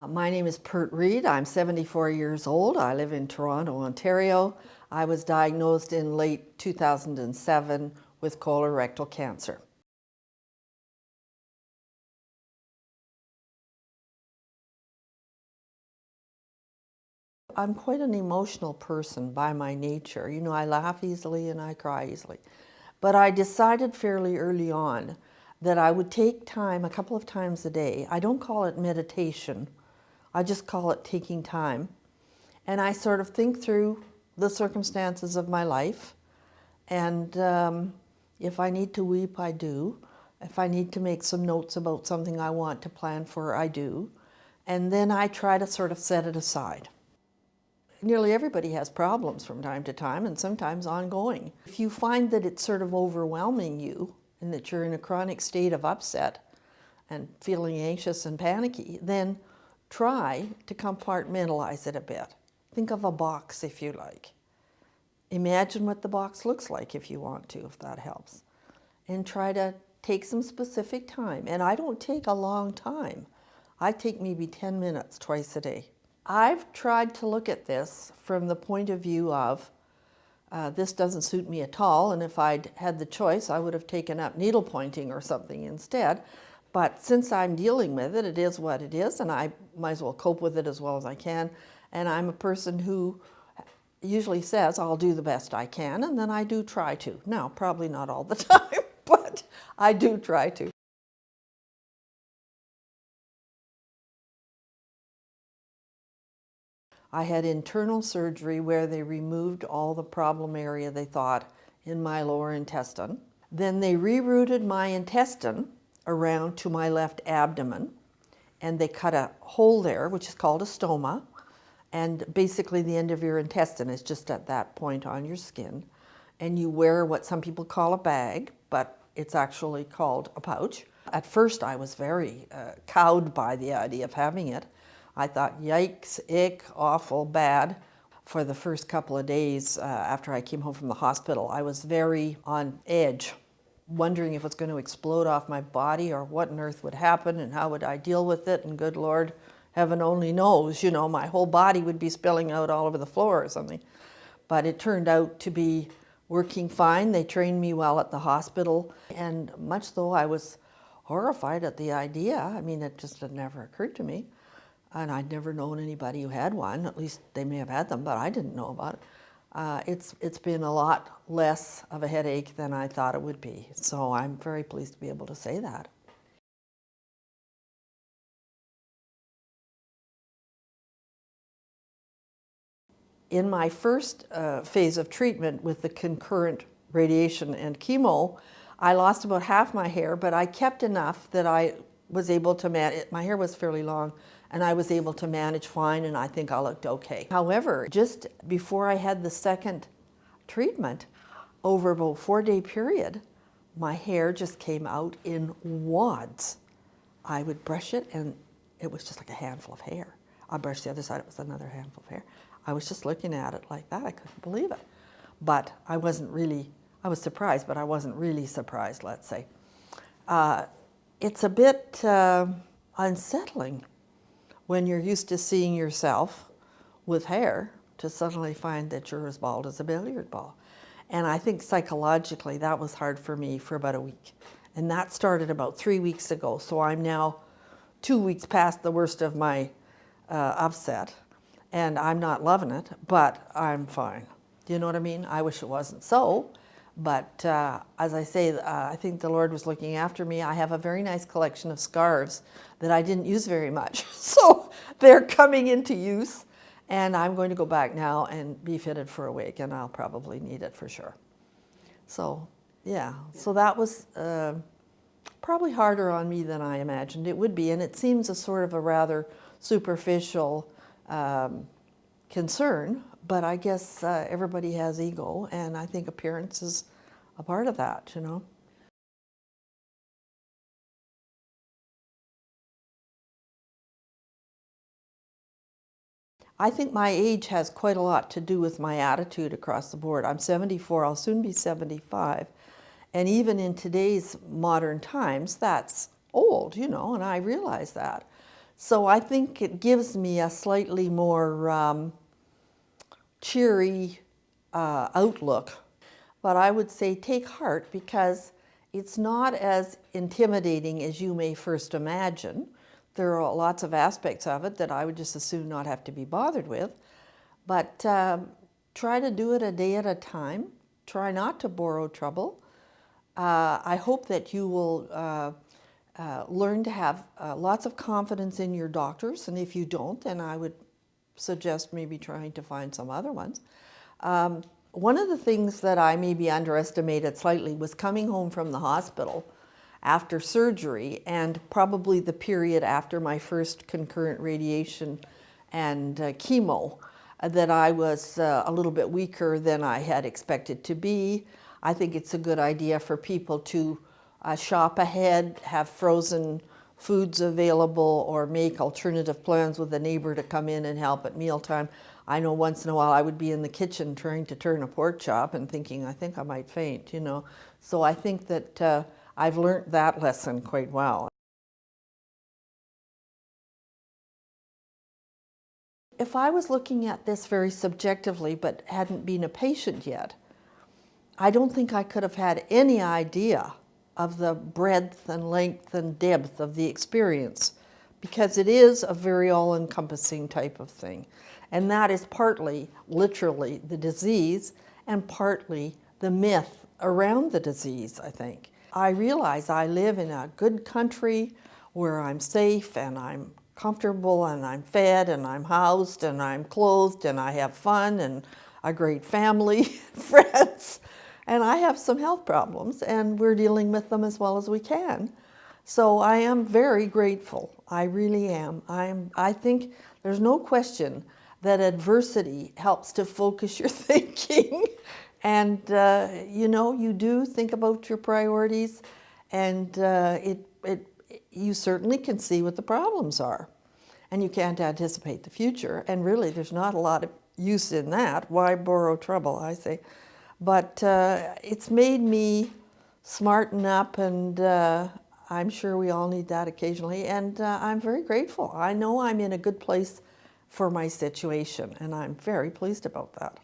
My name is Pert. I'm 74 years old. I live in Toronto, Ontario. I was diagnosed in late 2007 with colorectal cancer. I'm quite an emotional person by my nature. You know, I laugh easily and I cry easily. But I decided fairly early on that I would take time a couple of times a day. I don't call it meditation. I just call it taking time. And I sort of think through the circumstances of my life. And if I need to weep, I do. If I need to make some notes about something I want to plan for, I do. And then I try to sort of set it aside. Nearly everybody has problems from time to time, and sometimes ongoing. If you find that it's sort of overwhelming you and that you're in a chronic state of upset and feeling anxious and panicky, then try to compartmentalize it a bit. Think of a box if you like. Imagine what the box looks like if you want to, if that helps. And try to take some specific time. And I don't take a long time. I take maybe 10 minutes twice a day. I've tried to look at this from the point of view of this doesn't suit me at all, and if I'd had the choice, I would have taken up needle pointing or something instead. But since I'm dealing with it, it is what it is, and I might as well cope with it as well as I can. And I'm a person who usually says, I'll do the best I can, and then I do try to. Now, probably not all the time, but I do try to. I had internal surgery where they removed all the problem area, they thought, in my lower intestine. Then they rerouted my intestine around to my left abdomen, and they cut a hole there, which is called a stoma. And basically the end of your intestine is just at that point on your skin. And you wear what some people call a bag, but it's actually called a pouch. At first I was very cowed by the idea of having it. I thought, yikes, ick, awful, bad. For the first couple of days after I came home from the hospital, I was very on edge, wondering if it's going to explode off my body or what on earth would happen and how would I deal with it. And good Lord, heaven only knows, you know, my whole body would be spilling out all over the floor or something. But it turned out to be working fine. They trained me well at the hospital. And much though I was horrified at the idea, I mean, it just had never occurred to me. And I'd never known anybody who had one. At least they may have had them, but I didn't know about it. It's been a lot less of a headache than I thought it would be. So I'm very pleased to be able to say that. In my first phase of treatment with the concurrent radiation and chemo, I lost about half my hair, but I kept enough that I was able to manage. My hair was fairly long, and I was able to manage fine, and I think I looked okay. However, just before I had the second treatment, over about a 4-day period, my hair just came out in wads. I would brush it, and it was just like a handful of hair. I brushed the other side, it was another handful of hair. I was just looking at it like that. I couldn't believe it. But I wasn't really, I was surprised, but I wasn't really surprised, let's say. It's a bit unsettling when you're used to seeing yourself with hair to suddenly find that you're as bald as a billiard ball. And I think psychologically that was hard for me for about a week. And that started about 3 weeks ago. So I'm now 2 weeks past the worst of my upset. And I'm not loving it, but I'm fine. Do you know what I mean? I wish it wasn't so. But as I say, I think the Lord was looking after me. I have a very nice collection of scarves that I didn't use very much. So they're coming into use. And I'm going to go back now and be fitted for a wig, and I'll probably need it for sure. So, yeah. So that was probably harder on me than I imagined it would be. And it seems a sort of a rather superficial concern, but I guess everybody has ego, and I think appearance is a part of that, you know. I think my age has quite a lot to do with my attitude across the board. I'm 74, I'll soon be 75, and even in today's modern times, that's old, you know, and I realize that. So I think it gives me a slightly more cheery outlook. But I would say take heart, because it's not as intimidating as you may first imagine. There are lots of aspects of it that I would just as soon not have to be bothered with. But try to do it a day at a time. Try not to borrow trouble. I hope that you will learn to have lots of confidence in your doctors, and if you don't, then I would suggest maybe trying to find some other ones. One of the things that I maybe underestimated slightly was coming home from the hospital after surgery, and probably the period after my first concurrent radiation and chemo, that I was a little bit weaker than I had expected to be. I think it's a good idea for people to shop ahead, have frozen foods available, or make alternative plans with a neighbor to come in and help at mealtime. I know once in a while I would be in the kitchen trying to turn a pork chop and thinking, I think I might faint, you know. So I think that I've learned that lesson quite well. If I was looking at this very subjectively but hadn't been a patient yet, I don't think I could have had any idea of the breadth and length and depth of the experience, because it is a very all-encompassing type of thing. And that is partly, literally, the disease, and partly the myth around the disease, I think. I realize I live in a good country where I'm safe and I'm comfortable and I'm fed and I'm housed and I'm clothed and I have fun and a great family, friends. And I have some health problems, and we're dealing with them as well as we can. So I am very grateful. I really am. I think there's no question that adversity helps to focus your thinking. And, you know, you do think about your priorities, and you certainly can see what the problems are. And you can't anticipate the future. And really, there's not a lot of use in that. Why borrow trouble, I say. But it's made me smarten up, and I'm sure we all need that occasionally. And I'm very grateful. I know I'm in a good place for my situation, and I'm very pleased about that.